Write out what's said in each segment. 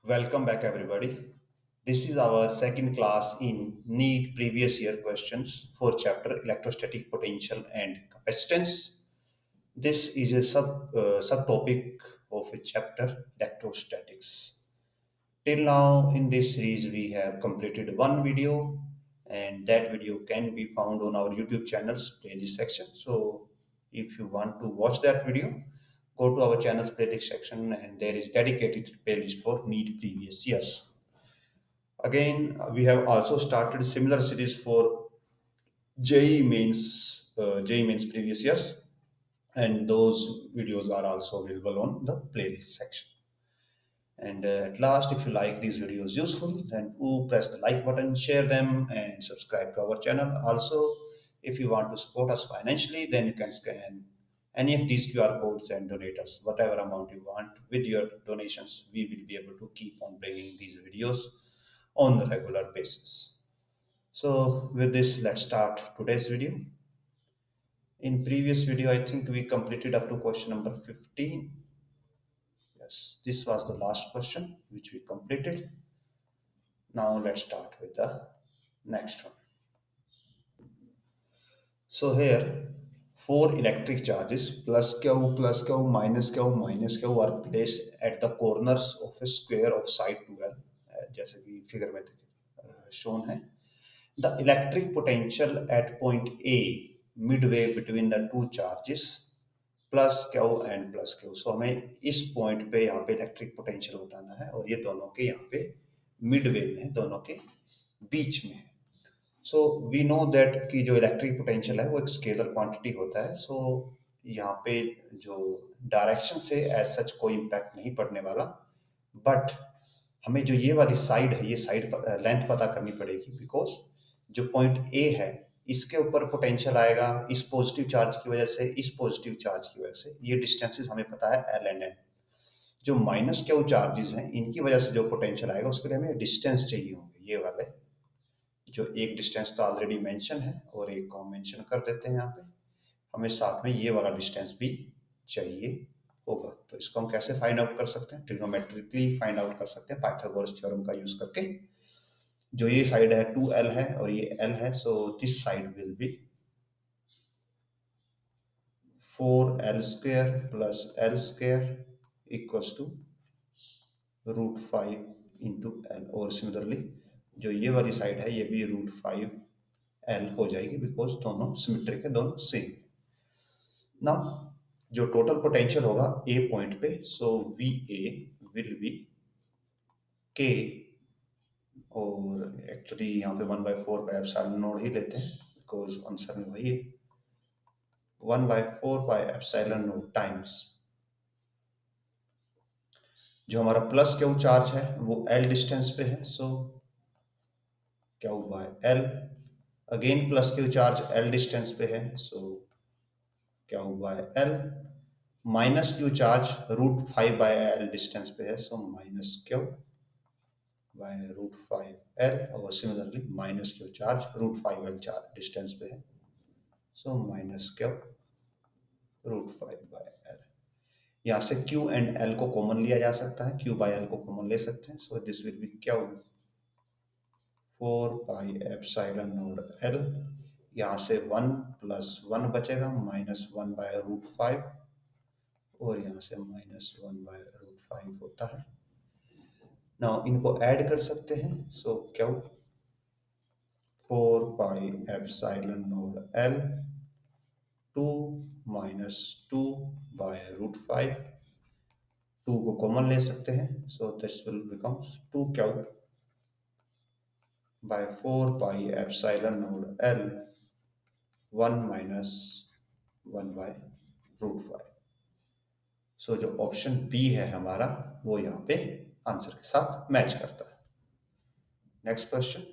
Welcome back, everybody. This is our second class in NEET previous year questions for chapter electrostatic potential and capacitance. This is a subtopic of a chapter electrostatics. Till now in this series we have completed one video, and that video can be found on our YouTube channel's playlist section. So if you want to watch that video, go to our channel's playlist section and there is dedicated playlist for NEET previous years. Again, we have also started similar series for JEE mains previous years, and those videos are also available on the playlist section. And at last, if you like these videos useful, then do press the like button, share them, and subscribe to our channel. Also, if you want to support us financially, then you can scan any of these QR codes and donate us whatever amount you want. With your donations, we will be able to keep on bringing these videos on a regular basis. So with this, let's start today's video. In previous video, I think we completed up to question number 15. Yes, this was the last question which we completed. Now let's start with the next one. So here, four electric charges plus Q, minus Q are placed at the corners of a square of side 12, जैसे कि figure में shown है. The electric potential at point A, midway between the two charges, plus q and plus q. So हमें इस point पे यहाँ पे electric potential बताना है, और ये दोनों के यहाँ पे मिडवे में है, दोनों के बीच में है. सो वी नो दैट कि जो इलेक्ट्रिक पोटेंशियल है वो एक स्केलर क्वांटिटी होता है. सो यहाँ पे जो डायरेक्शन से एज सच कोई इम्पैक्ट नहीं पड़ने वाला, बट हमें जो ये वाली साइड है, ये साइड लेंथ पता करनी पड़ेगी, बिकॉज जो पॉइंट ए है इसके ऊपर पोटेंशियल आएगा इस पॉजिटिव चार्ज की वजह से, इस पॉजिटिव चार्ज की वजह से. ये डिस्टेंसेस हमें पता है एल एंड एन. जो माइनस क्यू चार्जेस हैं इनकी वजह से जो पोटेंशियल आएगा उसके लिए हमें डिस्टेंस चाहिए होंगे. ये वाले जो एक डिस्टेंस तो ऑलरेडी मेंशन है और एक को हम मेंशन कर देते हैं यहाँ पे, हमें साथ में ये वाला डिस्टेंस भी चाहिए होगा. तो इसको हम कैसे फाइंड आउट कर सकते हैं? ट्रिग्नोमेट्रिकली फाइंड आउट कर सकते हैं पाइथागोरस थ्योरम का यूज करके. जो ये साइड है 2l है और ये l है, so this side will be 4l square plus l square equals to root 5 into L. और सिमिलरली जो ये वाली साइड है ये भी रूट 5l हो जाएगी, बिकॉज दोनों सिमेट्रिक है, दोनों सेम. ना जो टोटल पोटेंशियल होगा ए पॉइंट पे, so we A will be के, और एक्चुअली यहाँ पे 1/4 बाय एप्सिलॉन नोड ही लेते हैं बिकॉज आंसर में वही है. 1/4 बाय एप्सिलॉन नोड टाइम्स जो हमारा प्लस क्यू चार्ज है वो एल डिस्टेंस पे है, so q by l. Again plus q charge l distance पे है, so q by l. Minus q charge root 5 by l distance पे है, so minus Q by root 5l. और similarly minus q charge root 5l charge distance पे है, so minus q root 5 by l. यहाँ से q and l को common लिया जा सकता है, q बाय l को कॉमन ले सकते हैं, so this will B q 4 pi epsilon naught l. यहाँ से 1 प्लस 1 बचेगा, माइनस 1 बाय रूट 5, और यहाँ से माइनस 1 बाय रूट 5 होता है. नाउ इनको ऐड कर सकते हैं, so q 4 pi epsilon naught l 2 minus 2 by root 5. 2 को कॉमन ले सकते हैं, so this will becomes 2 cube by 4 pi epsilon naught l 1 minus 1 by root 5. So जो ऑप्शन बी है हमारा वो यहाँ पे आंसर के साथ मैच करता है. Next question.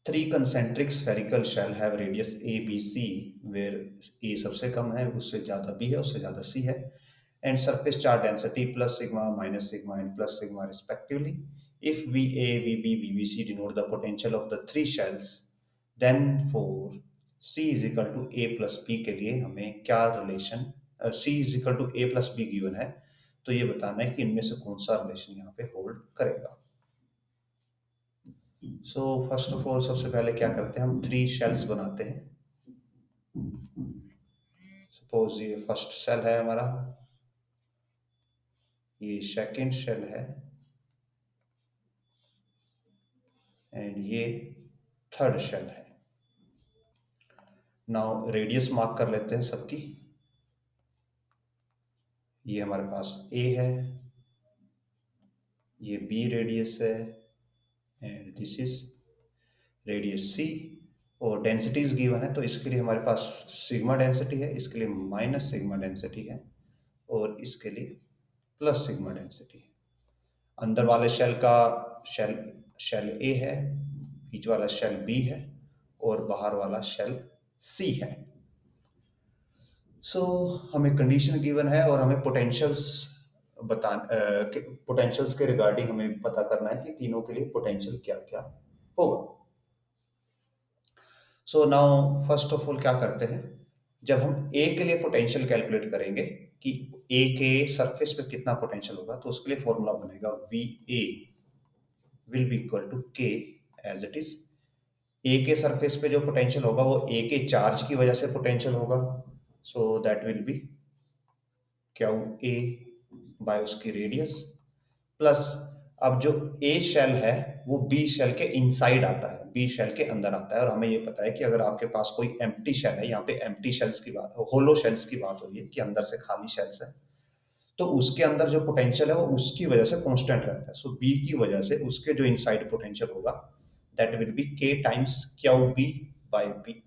3 concentric spherical shell have radius a b c, where a सबसे कम है, उससे ज़्यादा b है, उससे ज़्यादा c है, and surface charge density plus sigma, minus sigma and plus sigma respectively. If VA, VB, VBC denote the potential of the three shells, then for C is equal to A plus B के लिए हमें क्या relation, C is equal to A plus B given है, तो ये बताना है कि इनमें से कौन सा रिलेशन यहाँ पे होल्ड करेगा। सो फर्स्ट ऑफ ऑल सबसे पहले क्या करते हैं, हम 3 शेल्स बनाते हैं। सपोज ये फर्स्ट शेल है हमारा, ये सेकंड शेल है, एंड ये थर्ड शेल है। नाउ रेडियस मार्क कर लेते हैं सबकी। ये हमारे पास ए है, ये बी रेडियस है, एंड दिस इज रेडियस सी। और डेंसिटीज गिवन है, तो इसके लिए हमारे पास सिग्मा डेंसिटी है, इसके लिए माइनस सिग्मा डेंसिटी है, और इसके लिए प्लस सिग्मा डेंसिटी है। अंदर वाले शेल का शेल शेल ए है, बीच वाला शेल बी है, और बाहर वाला शेल सी है। सो हमें कंडीशन गिवन है और हमें पोटेंशियल्स पोटेंशियल्स के रिगार्डिंग हमें पता करना है कि तीनों के लिए पोटेंशियल क्या क्या होगा। So now first of all क्या करते हैं, जब हम ए के लिए पोटेंशियल कैलकुलेट करेंगे कि ए के सरफेस पे कितना पोटेंशियल होगा, तो उसके लिए फॉर्मूला बनेगा V A will be equal to K as it is. A के सरफेस पे जो पोटेंशियल होगा वो ए के चार्ज की वजह से पोटेंशियल होगा, so that will be Q A by उसकी रेडियस, प्लस अब जो ए शेल है वो बी शेल के इनसाइड आता है, बी शेल के अंदर आता है। और हमें ये पता है कि अगर आपके पास कोई एम्प्टी शेल है, यहाँ पे एम्प्टी शेल्स की बात, होलो शेल्स की बात हो रही है कि अंदर से खाली शेल्स है, तो उसके अंदर जो पोटेंशियल है वो उसकी वजह से कांस्टेंट रहता है। सो बी की वजह से उसके जो इनसाइड पोटेंशियल होगा that will be K times Q B by B,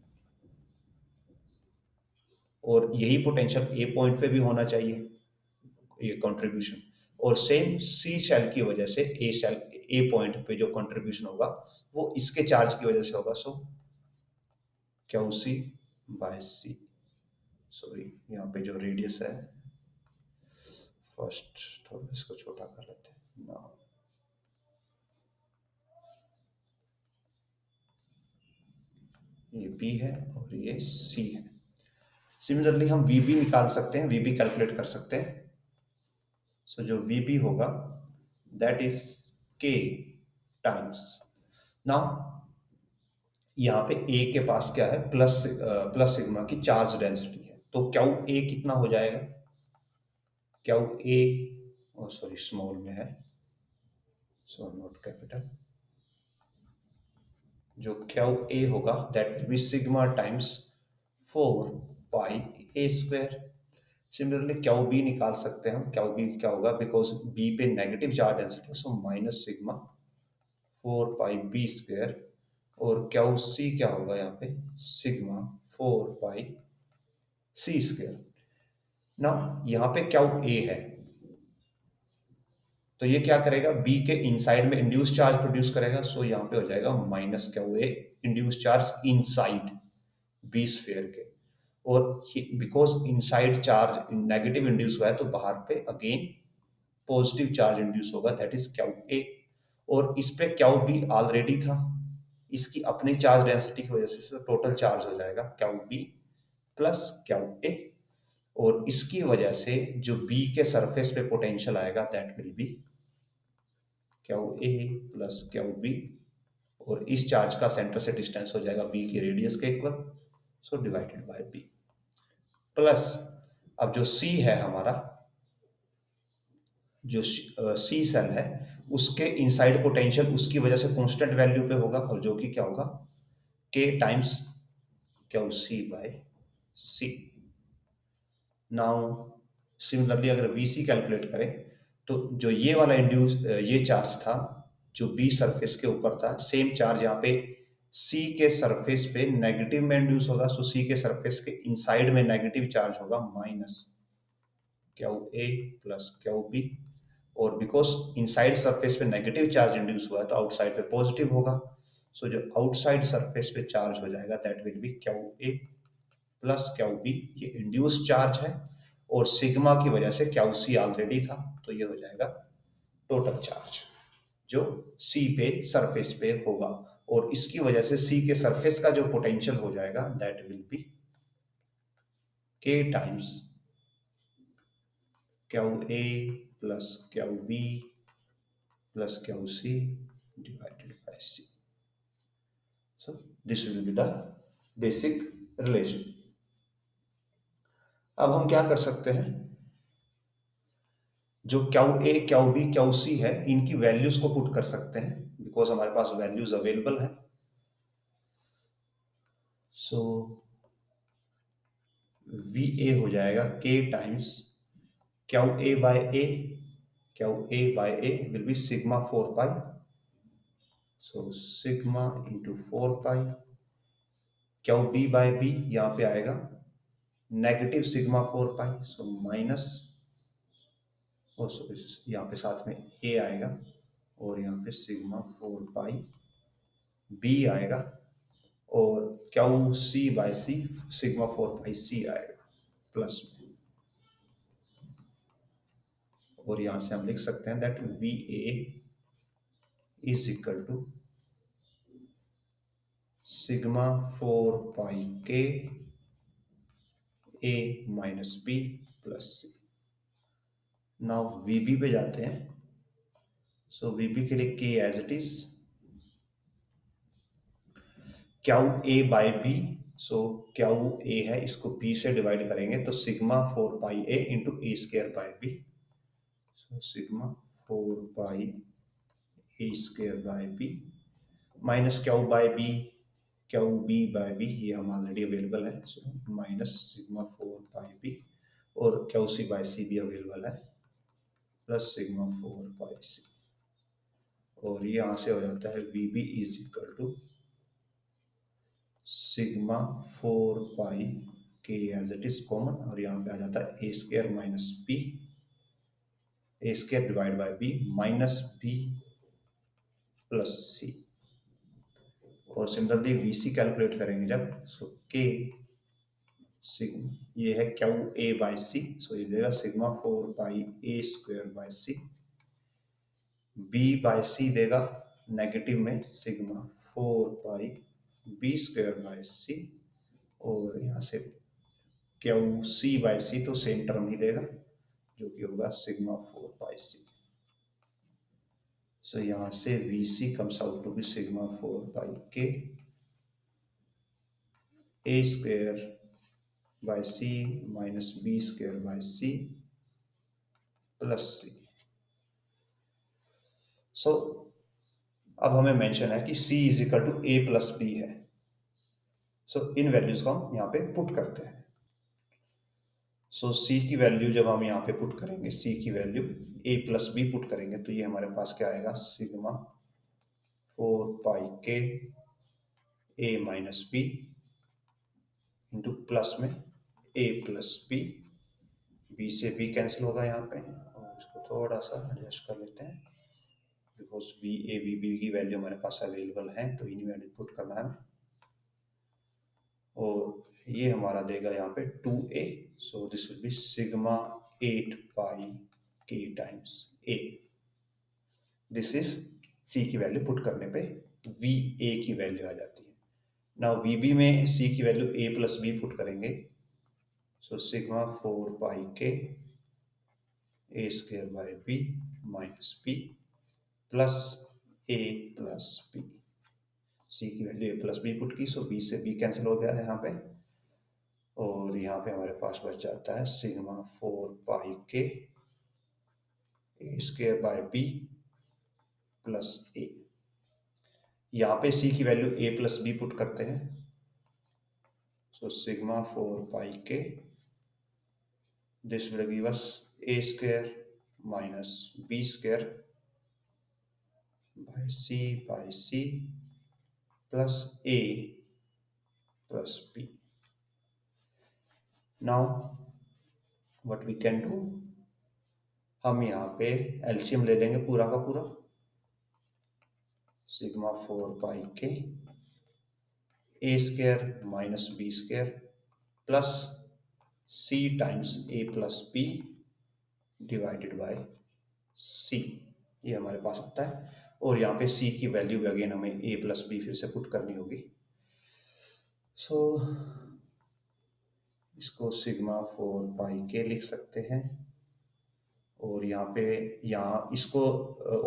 और यही पोटेंशियल ए पॉइंट पे भी होना चाहिए, ये कंट्रीब्यूशन। और सेम सी शेल की वजह से ए शेल ए पॉइंट पे जो कंट्रीब्यूशन होगा वो इसके चार्ज की वजह से होगा, सो क्यू सी बाय सी। सॉरी, यहाँ पे जो रेडियस है, फर्स्ट थोड़ा इसको छोटा कर लेते हैं ना, ये बी है और ये सी है। सिमिलरली हम वी बी निकाल सकते हैं, वी बी कैलकुलेट कर सकते हैं। सो जो वी बी होगा दैट इज के टाइम्स, नाउ यहाँ पे ए के पास क्या है, प्लस सिग्मा की चार्ज डेंसिटी है, तो क्यू ए कितना हो जाएगा, क्यू ए, सॉरी स्मॉल में है, सो नॉट कैपिटल, जो क्यू ए होगा that will be sigma times 4 pi A square. Similarly Q B निकाल सकते हैं हम, क्यू बी क्या होगा, बिकॉज बी पे नेगेटिव चार्ज डेंसिटी है, so minus sigma 4 pi B square, और क्यू सी क्या होगा यहाँ पे, सिग्मा 4 पाई सी स्क्वायर। ना यहाँ पे क्यू ए है, तो ये क्या करेगा, बी के इनसाइड में इंड्यूस चार्ज प्रोड्यूस करेगा, सो यहाँ पे हो जाएगा minus Q A induce charge inside B sphere के, और because inside charge negative induce हुआ है तो बाहर पे अगेन पॉजिटिव चार्ज इंड्यूस होगा, दैट इज क्यू ए। और इस पे क्यू बी ऑलरेडी था, इसकी अपनी चार्ज डेंसिटी की वजह से टोटल चार्ज हो जाएगा क्यू बी प्लस क्यू ए, और इसकी वजह से जो बी के सरफेस पे पोटेंशियल आएगा that will be Q A plus Q B, और इस चार्ज का सेंटर से डिस्टेंस हो जाएगा बी की रेडियस के equal, so divided by B, plus अब जो सी है हमारा, जो सी सेल है उसके इनसाइड पोटेंशियल उसकी वजह से कांस्टेंट वैल्यू पे होगा, और जो कि क्या होगा, के टाइम्स क्यू सी बाय सी। नाउ सिमिलरली अगर वी सी कैलकुलेट करें, तो जो ये वाला इंड्यूस ये चार्ज था जो बी सरफेस के ऊपर था, सेम चार्ज यहाँ पे सी के सरफेस पे नेगेटिव में इंड्यूस होगा, सो सी के सरफेस के इनसाइड में नेगेटिव चार्ज होगा minus Q A plus Q B, और बिकॉज इनसाइड सरफेस पे नेगेटिव चार्ज इंड्यूस हुआ है तो आउटसाइड पे पॉजिटिव होगा, सो जो आउटसाइड सरफेस पे चार्ज हो जाएगा that will be Q A plus Q B, ये इंड्यूस चार्ज है, और सिग्मा की वजह से क्यू सी ऑलरेडी था, तो ये हो जाएगा टोटल चार्ज जो सी पे सरफेस पे होगा, और इसकी वजह से सी के सरफेस का जो पोटेंशियल हो जाएगा that will be K times Q A plus Q B plus Q C divided by C. So this will be the basic relation. अब हम क्या कर सकते हैं, जो Q A Q B Q C है इनकी वैल्यूज को पुट कर सकते हैं, बिकॉज हमारे पास वैल्यूज अवेलेबल है. सो वी ए हो जाएगा K times Q A by A. Q A by A will be sigma 4 pi. So sigma into 4 pi. Q B by B यहां पे आएगा negative sigma 4 pi. So minus, यहाँ पे साथ में ए आएगा और यहाँ पे सिग्मा 4 पाई बी आएगा और क्यू सी बाय सी सिग्मा 4 पाई सी आएगा प्लस में. और यहां से हम लिख सकते हैं दैट V A is equal to sigma 4 pi के A minus B plus C. Now V B पे जाते हैं. सो वीबी के लिए K as it is Q A by B. So Q A है, इसको बी से डिवाइड करेंगे तो sigma 4 pi A into A square by B. So sigma 4 pi A square by B minus Q by B. Q B by B ये हम already available है. So minus sigma 4 pi B और Q सी bye सी भी available है plus sigma 4 पाई सी. और ये यहां से हो जाता है V B is equal to sigma 4 pi K as it is common और यहाँ पे आ जाता है a square minus b. A square divide by B minus B plus c. और सिमिलरली वी सी कैलकुलेट करेंगे जब, सो के सिग्मा ये है Q A bye C. So ये देगा sigma 4 pi A square by c. B by c देगा negative में sigma 4 pi b square by c. और यहाँ से क्यू सी बाय सी तो सेम टर्म ही देगा जो कि होगा सिग्मा 4 पाई सी. सो यहाँ से v c comes out to be sigma 4 pi के ए square by c minus B square by C plus c. So अब हमें मेंशन है कि c is equal to a plus b है. सो इन वैल्यूज को हम यहाँ पे पुट करते हैं. सो c की वैल्यू जब हम यहाँ पे पुट करेंगे, c की value a plus B put करेंगे तो ये हमारे पास क्या आएगा sigma 4 pi K a minus B into plus में a प्लस बी. बी से बी कैंसिल होगा यहाँ पे और इसको थोड़ा सा एडजस्ट कर लेते हैं because V A V B की वैल्यू हमारे पास अवेलेबल है तो इन्हीं वैल्यू पुट करना है. और ये हमारा देगा यहाँ पे 2a. So this will be sigma 8 pi k times a. This is c की वैल्यू पुट करने पे वी ए की वैल्यू आ जाती है. नाउ वी बी में c की value a plus B put करेंगे. सो सिग्मा 4 पाई के ए square by B minus B plus a plus b. c की value a plus B put की, सो b से b कैंसिल हो गया है यहाँ पे और यहाँ पे हमारे पास बच जाता है सिग्मा 4 पाई के ए square by B plus A. यहाँ पे c की value a plus B put करते हैं. So sigma 4 pi K this will give us a square minus B square by C plus a plus b. Now what we can do, हम यहाँ पे LCM ले लेंगे पूरा का पूरा. सिग्मा 4 पाई के ए square minus B square plus c times a plus b divided by c. ये हमारे पास आता है और यहाँ पे सी की वैल्यू अगेन हमें ए प्लस बी फिर से पुट करनी होगी. सो इसको सिग्मा 4 पाई के लिख सकते हैं और यहाँ इसको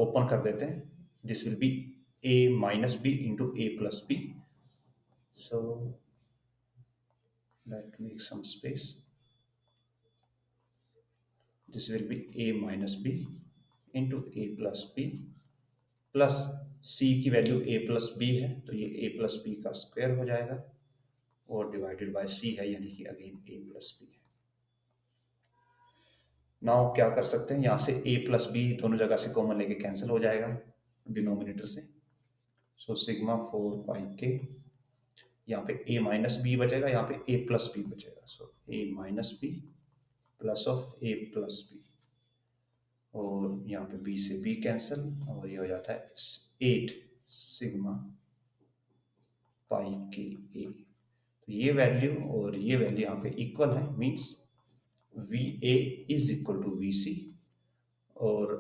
ओपन कर देते हैं. This will B a minus b into a plus b. So let me make some space. This will be a minus b into a plus b plus c की वैल्यू a प्लस b है तो ये a plus b का square हो जाएगा और divided by c है यानी कि अगेन a प्लस b है. नाउ क्या कर सकते हैं, यहाँ से a प्लस b दोनों जगह से कॉमन लेके कैंसिल हो जाएगा डिनोमिनेटर से. सो सिग्मा 4 पाई के, यहाँ पे a माइनस बी बचेगा, यहाँ पे a प्लस बी बचेगा. So a minus B plus of a plus B और यहाँ पे b से b कैंसिल और ये हो जाता है 8 सिग्मा पाई के a. तो ये वैल्यू और ये वैल्यू यहाँ पे इक्वल है, means v A is equal to v c और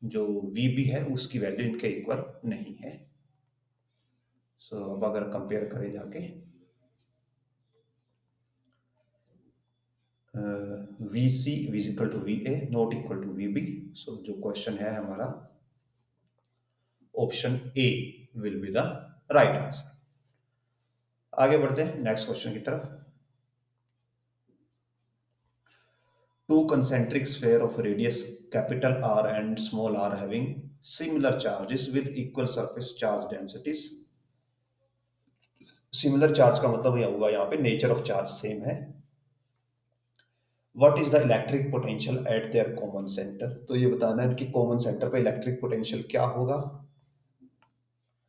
जो वी बी है उसकी वैल्यू इनके इक्वल नहीं है. सो अब अगर कंपेयर करें जाके v c is equal to v a not equal to v b. So जो क्वेश्चन है हमारा option a will be the right answer. आगे बढ़ते हैं नेक्स्ट क्वेश्चन की तरफ. Two concentric sphere of radius capital R and small r having similar charges with equal surface charge densities. Similar charge का मतलब यह होगा यहाँ पे nature of charge same है. What is the electric potential at their common center? तो ये बताना है कि common center पे electric potential क्या होगा.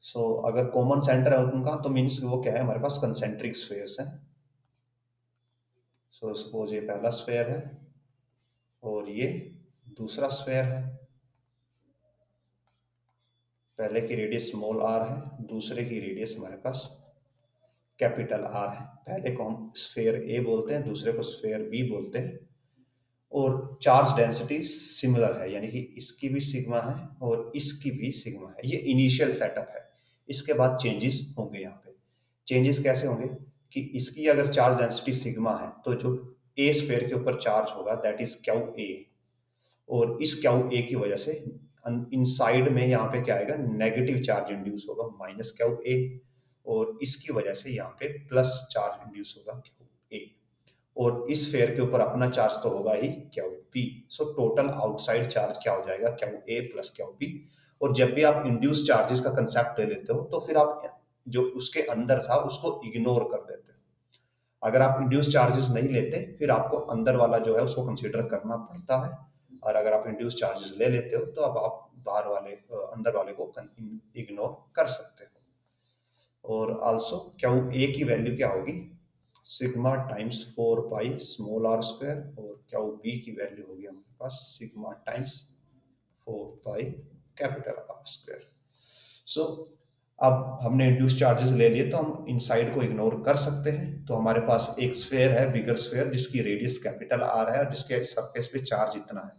So अगर common center है उनका तो means वो क्या है, हमारे पास concentric spheres हैं. So suppose ये पहला sphere है और ये दूसरा sphere है. पहले की रेडियस स्मॉल आर है, दूसरे की रेडियस हमारे पास कैपिटल आर है. पहले को हम स्फेयर ए बोलते हैं, दूसरे को स्फेयर बी बोलते हैं और चार्ज डेंसिटी सिमिलर है यानी कि इसकी भी सिग्मा है और इसकी भी सिग्मा है. ये इनिशियल सेटअप है. इसके बाद चेंजेस होंगे. यहाँ पे चेंजेस कैसे होंगे कि इसकी अगर चार्ज डेंसिटी सिग्मा है तो जो ए स्फेयर के ऊपर चार्ज होगा दैट इज क्यू ए और इस क्यू ए की वजह से इनसाइड में यहाँ पे क्या आएगा, नेगेटिव चार्ज इंड्यूस होगा माइनस क्यू ए और इसकी वजह से यहाँ पे प्लस चार्ज इंड्यूस होगा क्यू ए और इस स्फेयर के ऊपर अपना चार्ज तो होगा ही q p. So total outside charge क्या हो जाएगा, क्यू ए प्लस क्यू पी. और जब भी आप इंड्यूस चार्जेस का कंसेप्ट ले लेते हो तो फिर आप जो उसके अंदर था उसको इग्नोर कर देते हो. अगर आप इंड्यूस चार्जेस नहीं लेते फिर आपको अंदर वाला जो है उसको कंसीडर करना पड़ता है और अगर आप इंड्यूस चार्जेस ले लेते हो तो अब आप बाहर वाले अंदर वाले को इग्नोर कर सकते हो. और आल्सो क्यू ए की वैल्यू क्या होगी, sigma times 4 pi small r square और क्यू बी की वैल्यू होगी हमारे पास sigma times 4 pi capital are square. So अब हमने इंड्यूस चार्जेस ले लिए तो हम इनसाइड को इग्नोर कर सकते हैं. तो हमारे पास एक स्फेयर है, बिगर स्फेयर, जिसकी रेडियस कैपिटल आर है और जिसके सरफेस पे चार्ज इतना है.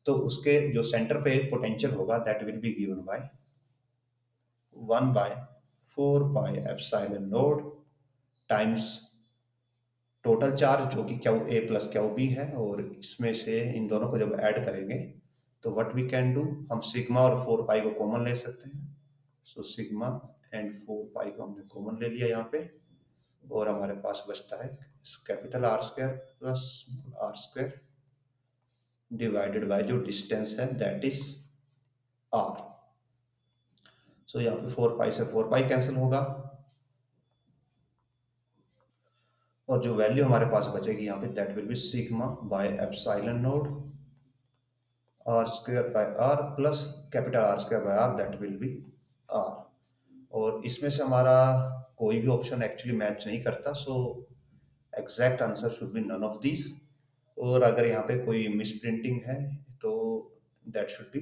तो उसके जो सेंटर पे पोटेंशियल होगा that will be given by 1 by 4 pi epsilon naught times total charge जो कि क्यू ए प्लस क्यू बी है और इसमें से इन दोनों को जब ऐड करेंगे तो व्हाट वी कैन डू, हम सिग्मा और 4 पाई को कॉमन ले सकते हैं. सो सिग्मा एंड 4 पाई को हमने कॉमन ले लिया यहाँ पे और हमारे पास बचता है capital are square plus R square divided by जो डिस्टेंस है दैट इज आर. सो यहाँ पे 4 पाई से 4 पाई कैंसिल होगा और जो वैल्यू हमारे पास बचेगी यहाँ पे that will be sigma by epsilon naught R square by R plus capital are square by R that will be R. और इसमें से हमारा कोई भी ऑप्शन एक्चुअली मैच नहीं करता. So exact answer should be none of this. और अगर यहाँ पे कोई मिस प्रिंटिंग है तो दैट शुड बी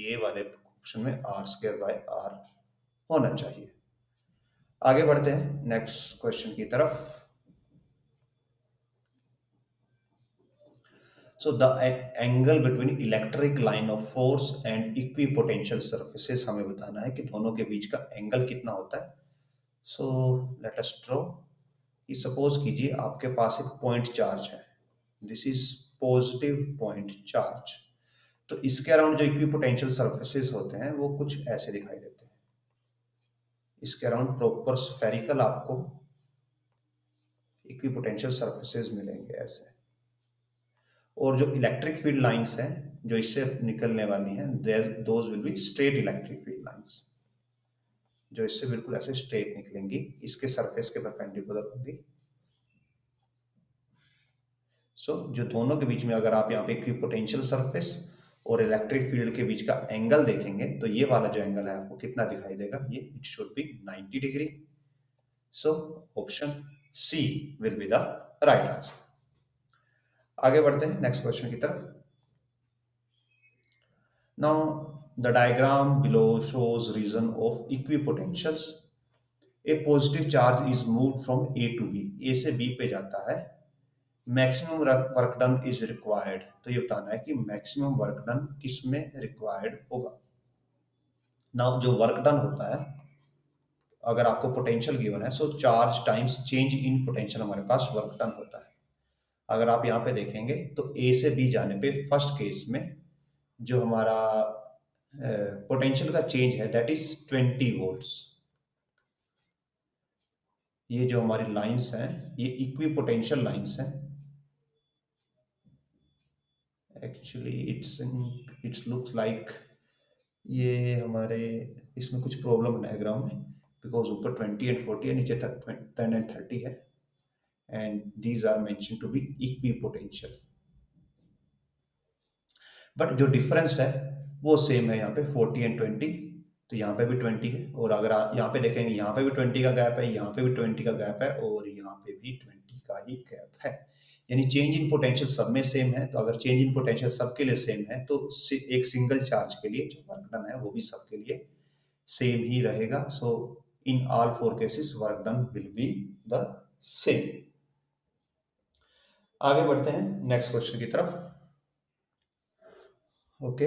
ये वाले ऑप्शन में आर स्क्वायर बाय आर होना चाहिए. आगे बढ़ते हैं नेक्स्ट क्वेश्चन की तरफ. So the angle between electric line of force and equipotential surfaces हमें बताना है कि दोनों के बीच का एंगल कितना होता है. So let us draw. ये सपोज कीजिए आपके पास एक पॉइंट चार्ज है. This is positive point charge तो इसके अराउंड जो इक्विपोटेंशियल सरफेसेस होते हैं वो कुछ ऐसे दिखाई देते हैं। इसके अराउंड प्रॉपर स्फेरिकल आपको इक्विपोटेंशियल सरफेसेस मिलेंगे ऐसे। और जो इलेक्ट्रिक फील्ड लाइंस हैं जो इससे निकलने वाली हैं, those will be straight electric field lines, जो इससे बिल्कुल ऐसे स्ट्रेट निकलेंगी, इसके सरफेस के परपेंडिकुलर होंगी। सो जो दोनों के बीच में अगर आप यहाँ पे इक्विपोटेंशियल सरफेस और इलेक्ट्रिक फील्ड के बीच का एंगल देखेंगे तो ये वाला जो एंगल है आपको कितना दिखाई देगा, ये it should be 90 degree. So option C will be the right answer. आगे बढ़ते हैं नेक्स्ट क्वेश्चन की तरफ। Now the diagram below shows region of equipotentials. A positive charge is moved from a to b, a से b पे जाता है, maximum work done is required. तो ये बताना है कि मैक्सिमम वर्क डन किस में रिक्वायर्ड होगा। नाउ जो वर्क डन होता है, अगर आपको पोटेंशियल गिवन है, so charge times change in potential हमारे पास वर्क डन होता है। अगर आप यहाँ पे देखेंगे तो ए से बी जाने पे फर्स्ट केस में जो हमारा पोटेंशियल का चेंज है दैट इज 20 वोल्ट्स। ये जो हमारी लाइंस हैं ये इक्विपोटेंशियल लाइंस हैं। एक्चुअली इट्स लुक्स लाइक ये हमारे इसमें कुछ प्रॉब्लम है डायग्राम में, बिकॉज ऊपर 20 एंड 40 है, नीचे 10 एंड 30 है, and these are mention to be equipotential. But जो डिफरेंस है वो सेम है, यहाँ पे 40 एंड 20, तो यहाँ पे भी 20 है, और अगर आप यहाँ पे देखेंगे यहाँ पे भी 20 का गैप है, यहाँ पे भी 20 का गैप है, और यहाँ पे भी 20 का ही गैप है। यानी चेंज इन पोटेंशियल सब में सेम है। तो अगर चेंज इन पोटेंशियल सबके लिए सेम है तो एक सिंगल चार्ज के लिए जो वर्क डन है वो भी सबके लिए सेम ही रहेगा। So in all 4 cases work done will be the same. आगे बढ़ते हैं नेक्स्ट क्वेश्चन की तरफ। ओके,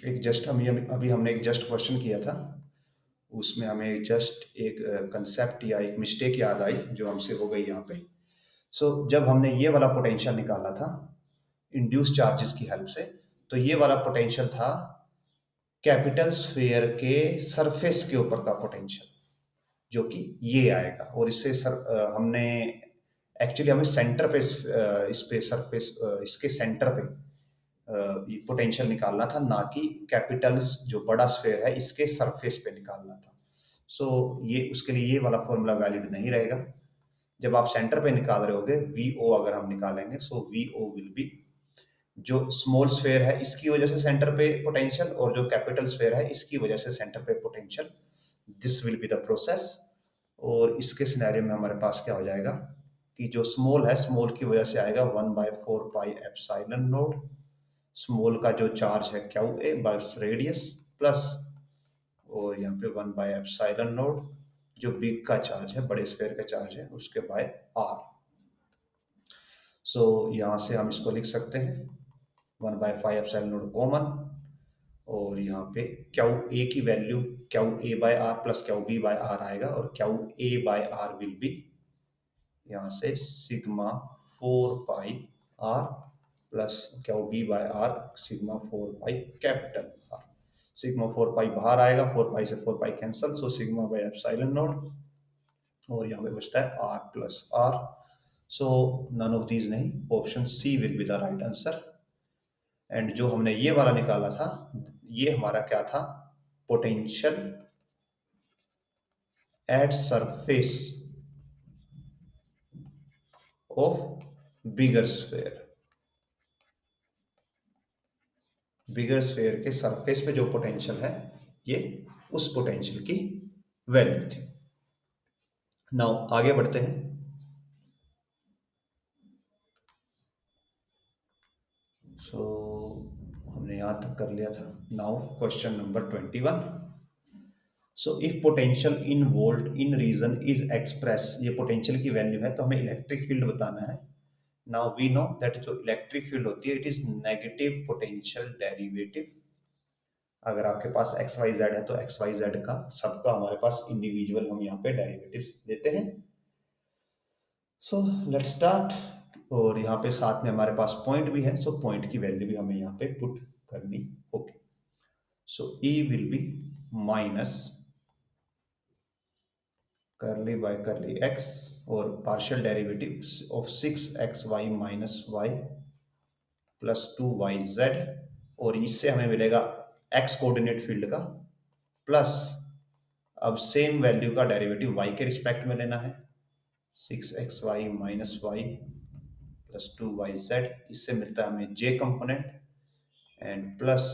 एक जस्ट अभी हमने एक जस्ट क्वेश्चन किया था, उसमें हमें जस्ट एक कंसेप्ट या एक मिस्टेक याद आई जो हमसे हो गई यहाँ पे। सो जब हमने ये वाला पोटेंशियल निकाला था इंड्यूस चार्जेस की हेल्प से, तो ये वाला पोटेंशियल था कैपिटल स्फीयर के सरफेस के ऊपर का पोटेंशियल, जो कि ये आएगा। और इससे हमने एक्चुअली हमें सेंटर पे इस पे सरफेस इसके सेंटर पे पोटेंशियल निकालना था, ना कि कैपिटल जो बड़ा स्फीयर है इसके सरफेस पे निकालना था। सो ये उसके लिए ये वाला फॉर्मूला वैलिड नहीं रहेगा। जब आप सेंटर पे निकाल रहे होगे वी ओ अगर हम निकालेंगे, so V O will be जो स्मॉल स्फीयर है इसकी वजह से सेंटर पे पोटेंशियल, और जो कैपिटल स्फीयर है इसकी वजह से सेंटर पे potential, this will be the process. और इसके सिनेरियो में हमारे पास क्या हो जाएगा कि जो स्मॉल है स्मॉल की वजह से आएगा 1/4 पाई एप्सिलॉन नॉट, स्मॉल का जो चार्ज है Q A by radius, plus और यहाँ पे 1 एप्सिलॉन नॉट जो बिग का चार्ज है, बड़े स्फीयर का चार्ज है, उसके बाय आर। सो यहाँ से हम इसको लिख सकते हैं 1/5 एप्सिलॉन नॉट कॉमन, और यहाँ पे क्यू ए की value Q A by R plus Q B by R आएगा, और Q A by R will be यहाँ से sigma 4 pi R plus Q B by R sigma 4 pi capital R. Sigma 4 pi बाहर आएगा, 4 pi से 4 pi cancel, so sigma by epsilon naught, और यहाँ पे बचता है R plus R. So none of these नहीं, option C will be the right answer. And जो हमने ये वाला निकाला था ये हमारा क्या था, potential at surface of bigger sphere. Bigger sphere के सरफेस पे जो पोटेंशियल है ये उस पोटेंशियल की वैल्यू थी। नाउ आगे बढ़ते हैं। सो हमने यहां तक कर लिया था। Now question number 21। So if potential in volt in region is express, ये पोटेंशियल की वैल्यू है तो हमें इलेक्ट्रिक फील्ड बताना है। नाउ वी नो दैट जो इलेक्ट्रिक फील्ड होती है it is negative potential derivative. अगर आपके पास एक्स वाई जेड है तो एक्स वाई जेड का सबका हमारे पास इंडिविजुअल हम यहाँ पे डेरिवेटिव्स देते हैं। So let's start. और यहाँ पे साथ में हमारे पास पॉइंट भी है, सो पॉइंट की वैल्यू भी हमें यहाँ पे पुट करनी होगी। So E will be minus curly by curly x और partial derivative of 6xy minus y plus 2yz, और इससे हमें मिलेगा एक्स कोऑर्डिनेट फील्ड का, प्लस अब सेम वैल्यू का डेरिवेटिव y के रिस्पेक्ट में लेना है, 6xy minus y plus 2yz, इससे मिलता है हमें j component, and plus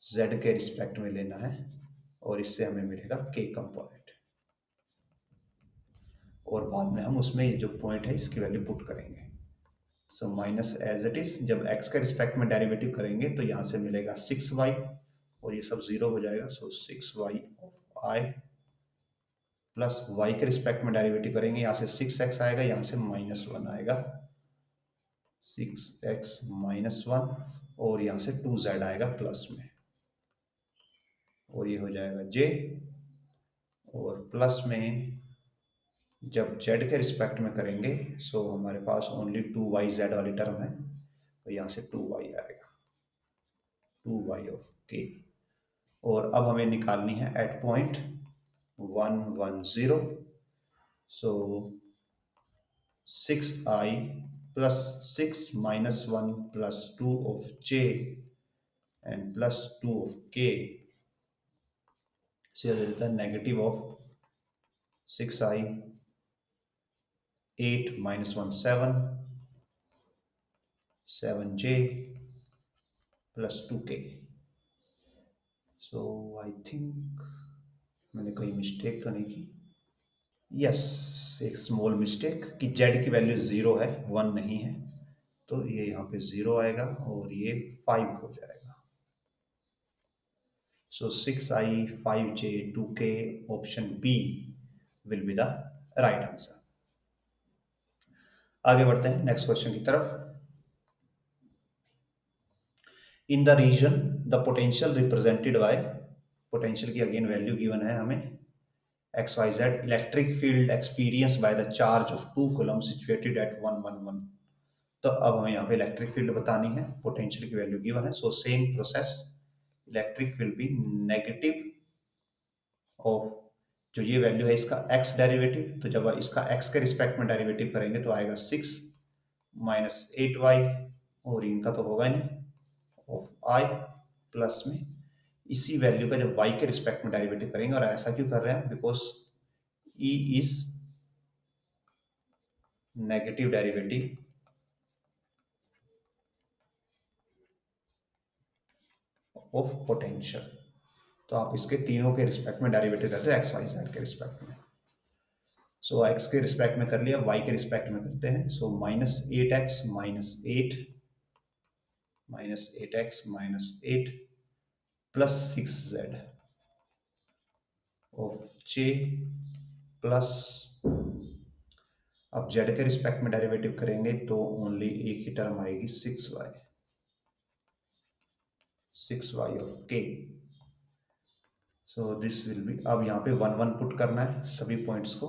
z के रिस्पेक्ट में लेना है, और इससे हमें मिलेगा k कंपोनेंट, और बाद में हम उसमें जो पॉइंट है इसकी वैल्यू पुट करेंगे। So minus as it is, जब x के रिस्पेक्ट में डेरिवेटिव करेंगे तो यहाँ से मिलेगा 6y, और ये सब जीरो हो जाएगा, सो 6y of i plus y के रिस्पेक्ट में डेरिवेटिव करेंगे, यहाँ से 6x आएगा, यहाँ से -1 आएगा, 6x -1, और यहाँ से 2z आएगा प्लस में, और ये हो जाएगा j, और प्लस में जब z के रिस्पेक्ट में करेंगे सो हमारे पास ओनली 2yz वाली टर्म है, तो यहाँ से 2y आएगा, 2y ऑफ k, और अब हमें निकालनी है at point 1 1 0, so 6i plus 6 minus 1 plus 2 of j and plus 2 of k से देता है negative of 6i 8 minus 1 7 7j plus 2k। So I think मैंने कोई मिस्टेक तो नहीं की, यस, एक स्मॉल मिस्टेक कि z की वैल्यू 0 है, 1 नहीं है, तो ये यहाँ पे 0 आएगा और ये 5 हो जाएगा। So 6i 5j 2k, option B will be the right answer. आगे बढ़ते हैं नेक्स्ट क्वेश्चन की तरफ। In the region the potential represented by, potential की अगेन वैल्यू गिवन है हमें, XYZ, electric field experience by the charge of 2 coulomb situated at 1 1 1। तो अब हमें यहाँ पे इलेक्ट्रिक फील्ड बतानी है, पोटेंशियल की वैल्यू गिवन है, so same process, electric field भी नेगेटिव ऑफ, जो ये वैल्यू है इसका x डेरिवेटिव, तो जब इसका x के रिस्पेक्ट में डेरिवेटिव करेंगे तो आएगा 6 माइनस 8y, और इनका तो होगा नहीं, ऑफ i प्लस में इसी वैल्यू का जब y के रिस्पेक्ट में डेरिवेटिव करेंगे, और ऐसा क्यों कर रहे हैं, because e is negative derivative of potential, तो आप इसके तीनों के रिस्पेक्ट में डेरिवेटिव करते हैं, एक्स वाई जेड के रिस्पेक्ट में। सो एक्स के रिस्पेक्ट में कर लिया, वाई के रिस्पेक्ट में करते हैं, so minus 8x minus 8 minus 8 plus 6z of j plus, अब z के रिस्पेक्ट में डेरिवेटिव करेंगे तो ओनली एक ही टर्म आएगी 6y of k, so this will B, अब यहाँ पे 1 1 पुट करना है सभी पॉइंट्स को,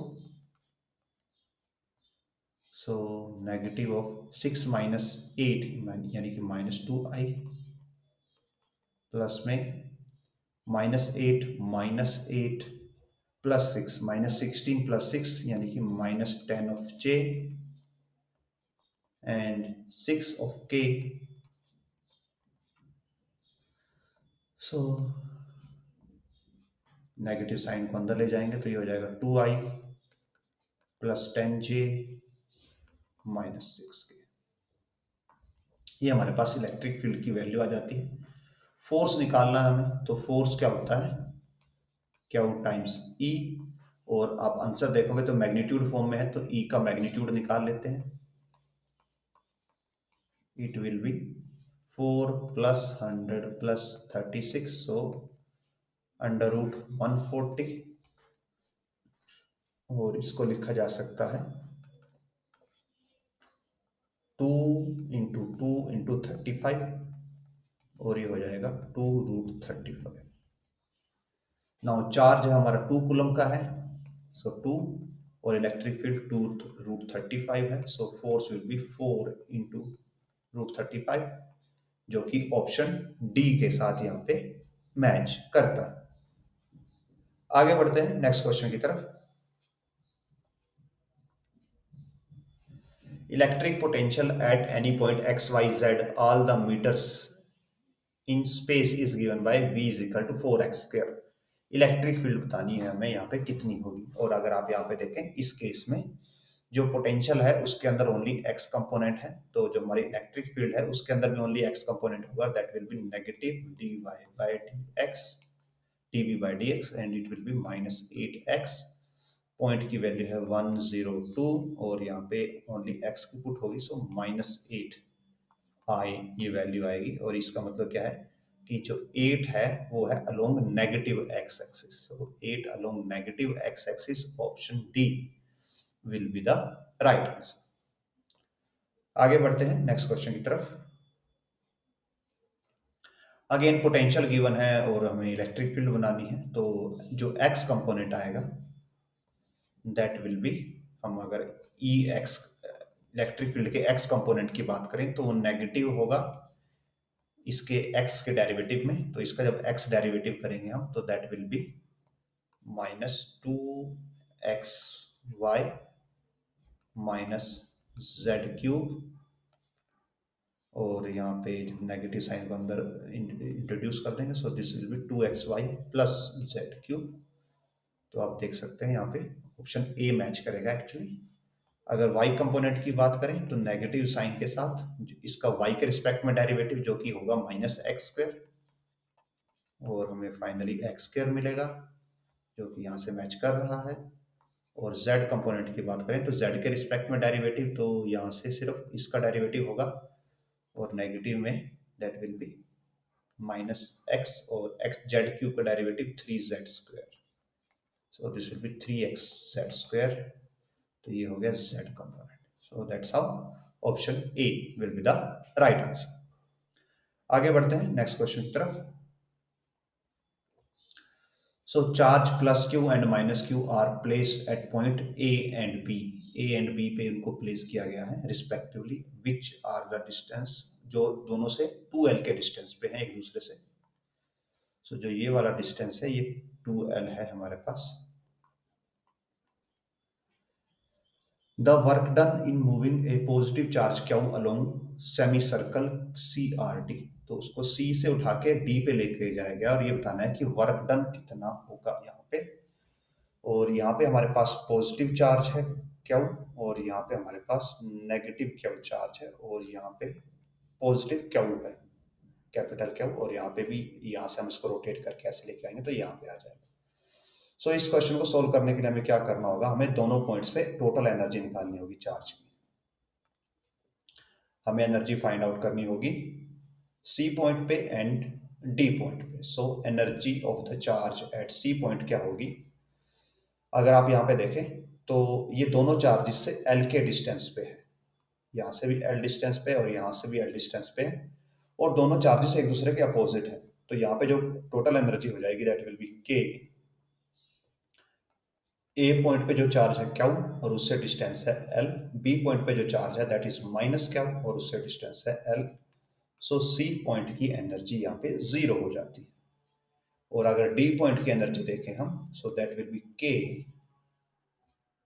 सो नेगेटिव ऑफ 6 माइनस 8 यानी कि माइनस 2i, प्लस में -8 प्लस 6 माइनस 16 प्लस 6 यानी कि minus 10 of j and 6 of k, so negative sign को अंदर ले जाएंगे तो ये हो जाएगा 2i plus 10j minus 6k। ये हमारे पास इलेक्ट्रिक फील्ड की वैल्यू आ जाती है। फोर्स निकालना है हमें, तो फोर्स क्या होता है, Q टाइम्स E, और आप आंसर देखोगे तो मैग्नीट्यूड फॉर्म में है, तो E का मैग्नीट्यूड निकाल लेते हैं, it will be 4 plus 100 plus 36, so under root 140, और इसको लिखा जा सकता है 2 इंटू 2 इंटू 35, और ये हो जाएगा 2 रूट 35। नाउ चार्ज है हमारा 2 कूलम का है, सो 2, और इलेक्ट्रिक फील्ड 2√35 है, so force will be 4 into √35, जो कि ऑप्शन डी के साथ यहाँ पे मैच करता है। आगे बढ़ते हैं नेक्स्ट क्वेश्चन की तरफ। Electric potential at any point X Y Z all the meters in space is given by v is equal to 4x²। Electric field बतानी है हमें यहाँ पे कितनी होगी, और अगर आप यहाँ पे देखें इस केस में जो पोटेंशियल है उसके अंदर ओनली x कंपोनेंट है, तो जो हमारी इलेक्ट्रिक फील्ड है उसके अंदर भी ओनली x कंपोनेंट होगा, that will be negative dy by dx dv by dx and it will be -8x। Point की वैल्यू है 102 और यहाँ पे ओनली x की पुट होगी, सो -8 आई ये वैल्यू आएगी। और इसका मतलब क्या है कि जो 8 है वो है along negative x axis, so 8 along negative x axis, option D will be the right answer. आगे बढ़ते हैं नेक्स्ट क्वेश्चन की तरफ। अगेन पोटेंशियल गिवन है और हमें इलेक्ट्रिक फील्ड बनानी है, तो जो x कंपोनेंट आएगा दैट विल बी, हम अगर ई एक्स इलेक्ट्रिक फील्ड के x कंपोनेंट की बात करें तो वो नेगेटिव होगा इसके x के डेरिवेटिव में, तो इसका जब x डेरिवेटिव करेंगे हम तो that will B -2xy -z³ और यहाँ पे नेगेटिव साइन को अंदर इंट्रोड्यूस कर देंगे, सो this will B 2xy plus z³। तो आप देख सकते हैं यहाँ पे ऑप्शन ए मैच करेगा एक्चुअली। अगर y कंपोनेंट की बात करें तो नेगेटिव साइन के साथ इसका y के रिस्पेक्ट में डेरिवेटिव जो कि होगा -x², और हमें फाइनली x² मिलेगा जो कि यहाँ से मैच कर रहा है। और z कंपोनेंट की बात करें तो z के रिस्पेक्ट में डेरिवेटिव, तो यहाँ से सिर्फ इसका डेरिवेटिव होगा और नेगेटिव में दैट विल बी -x और z³ का derivative 3z², so this will B 3xz², तो ये हो गया z component. So that's how option a will be the right answer. आगे बढ़ते हैं नेक्स्ट क्वेश्चन की तरफ। So charge plus q and minus q are placed at point A and B. A and B पे उनको place किया गया है respectively, which are the distance, जो दोनों से 2l के डिस्टेंस पे हैं एक दूसरे से। So जो ये वाला डिस्टेंस है ये 2l है हमारे पास। The work done in moving a positive charge q along semicircle CRD, तो उसको C से उठा के D पे लेके जाया गया और ये बताना है कि वर्क डन कितना होगा यहाँ पे। और यहाँ पे हमारे पास पॉजिटिव चार्ज है क्यू और यहाँ पे हमारे पास नेगेटिव क्यू चार्ज है, और यहाँ पे पॉजिटिव क्यू है कैपिटल क्यू, और यहाँ पे भी यहाँ से हम इसको रोटेट करके ऐसे लेके आएंगे तो यहाँ पे आ जाएगा। सो इस क्वेश्चन को सोल्व करने के लिए हमें क्या करना होगा, हमें दोनों पॉइंट्स पे टोटल एनर्जी निकालनी होगी चार्ज की। हमें एनर्जी फाइंड आउट करनी होगी सी पॉइंट पे एंड डी पॉइंट पे। So energy of the charge at C point क्या होगी, अगर आप यहाँ पे देखें तो ये दोनों चार्जेस से L के डिस्टेंस पे है, यहाँ से भी L डिस्टेंस पे और यहाँ से भी L डिस्टेंस पे है, और दोनों चार्जेस एक दूसरे के अपोजिट है। तो यहाँ पे जो टोटल एनर्जी हो जाएगी that will B K, A point पे जो चार्ज है Q और उससे डिस्टेंस है L, B पॉइंट पे जो चार्ज है दैट इज -Q और उससे डिस्टेंस है L। सो C पॉइंट की एनर्जी यहाँ पे 0 हो जाती है। और अगर D पॉइंट की एनर्जी देखें हम, सो that will B K,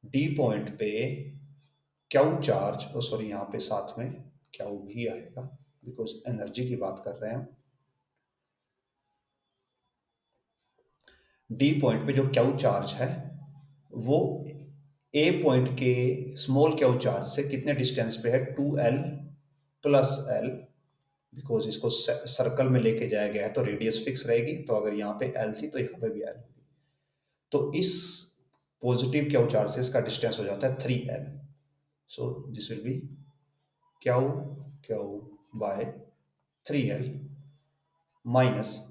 D point पे क्यू चार्ज, सॉरी यहाँ पे साथ में क्यू भी आएगा बिकॉज एनर्जी की बात कर रहे हैं हम। डी पॉइंट पे जो क्यू चार्ज है वो ए पॉइंट के स्मॉल क्यू चार्ज से कितने डिस्टेंस पे है, 2l प्लस l, बिकॉज इसको सर्कल में लेके जाया गया है तो रेडियस फिक्स रहेगी, तो अगर यहाँ पे l थी तो यहाँ पे भी l होगी, तो इस पॉजिटिव क्यू चार्ज से इसका डिस्टेंस हो जाता है 3l। So this will be q q by 3l minus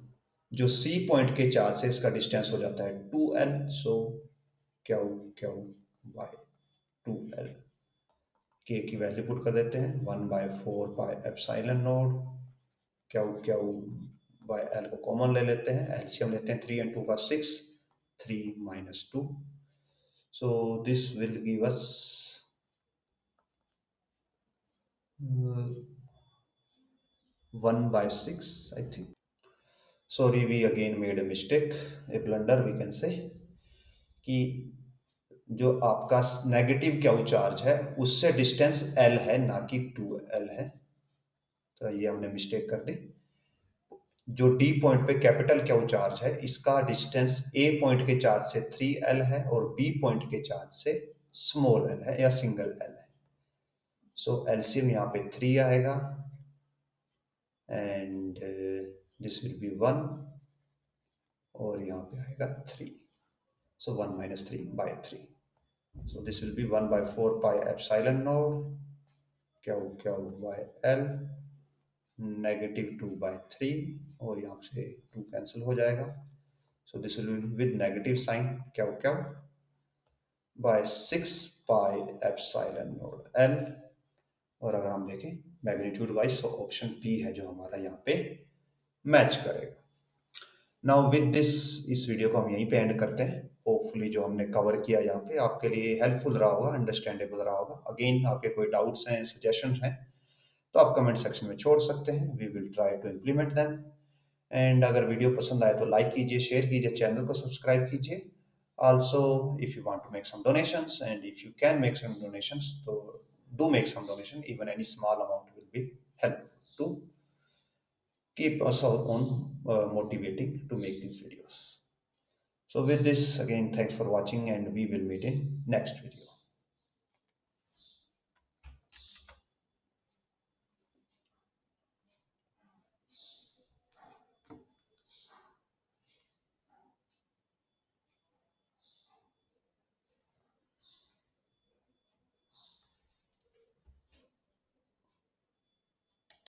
जो C पॉइंट के चार्ज से इसका डिस्टेंस हो जाता है 2l, so q q by 2l। K की वैल्यू पुट कर देते हैं 1/4 pi epsilon naught, q q by l को कॉमन ले लेते हैं, एलसीएम लेते हैं 3 and 2 का 6, 3 - 2, So this will give us 1 by 6, I think. Sorry, we again made a mistake, a blunder we can say, कि जो आपका नेगेटिव क्यू चार्ज है उससे डिस्टेंस L है, ना कि 2L है। तो ये हमने मिस्टेक कर दी। जो डी पॉइंट पे कैपिटल क्यू चार्ज है इसका डिस्टेंस ए पॉइंट के चार्ज से 3L है और बी पॉइंट के चार्ज से स्मॉल l है या सिंगल l है। सो एलसीएम यहाँ पे 3 आएगा एंड दिस विल बी 1 और यहाँ पे आएगा 3। सो 1 minus 3 by 3। So this will be 1 by 4 pi epsilon naught Q by L negative 2 by 3 और यहाँ से 2 कैंसिल हो जाएगा। So this will be with negative sign Q by 6 pi epsilon naught L। और अगर हम देखें मैग्नीट्यूड वाइज तो ऑप्शन पी है जो हमारा यहाँ पे मैच करेगा। नाउ विद दिस इस वीडियो को हम यहीं पे एंड करते हैं। होपफुली जो हमने कवर किया यहाँ पे आपके लिए हेल्पफुल रहा होगा, अंडरस्टैंडेबल रहा होगा। अगेन आपके कोई डाउट्स हैं, सजेशन हैं तो आप कमेंट सेक्शन में छोड़ सकते हैं, we will try to implement them. And अगर वीडियो पसंद आए तो लाइक कीजिए, शेयर कीजिए, चैनल को सब्सक्राइब कीजिए। Also, if you want to make some donations and if you can make some donations, so do make some donation. Even any small amount will be helpful to keep us on motivating to make these videos. So with this, again, thanks for watching and we will meet in next video.